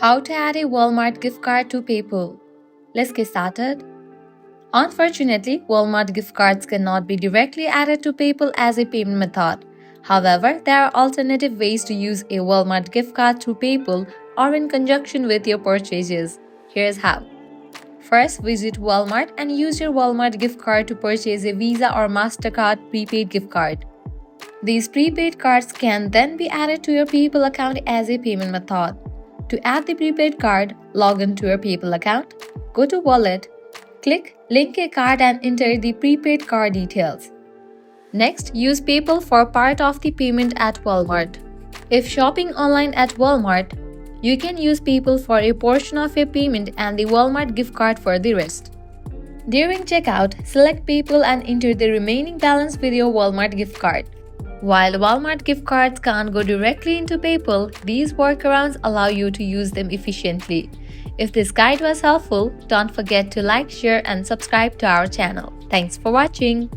How to add a Walmart gift card to PayPal. Let's get started. Unfortunately, Walmart gift cards cannot be directly added to PayPal as a payment method. However, there are alternative ways to use a Walmart gift card through PayPal or in conjunction with your purchases. Here's how. First, visit Walmart and use your Walmart gift card to purchase a Visa or MasterCard prepaid gift card. These prepaid cards can then be added to your PayPal account as a payment method. To add the prepaid card, log into your PayPal account, go to Wallet, click Link a card and enter the prepaid card details. Next, use PayPal for part of the payment at Walmart. If shopping online at Walmart, you can use PayPal for a portion of your payment and the Walmart gift card for the rest. During checkout, select PayPal and enter the remaining balance with your Walmart gift card. While Walmart gift cards can't go directly into PayPal, these workarounds allow you to use them efficiently. If this guide was helpful, don't forget to like, share, and subscribe to our channel. Thanks for watching.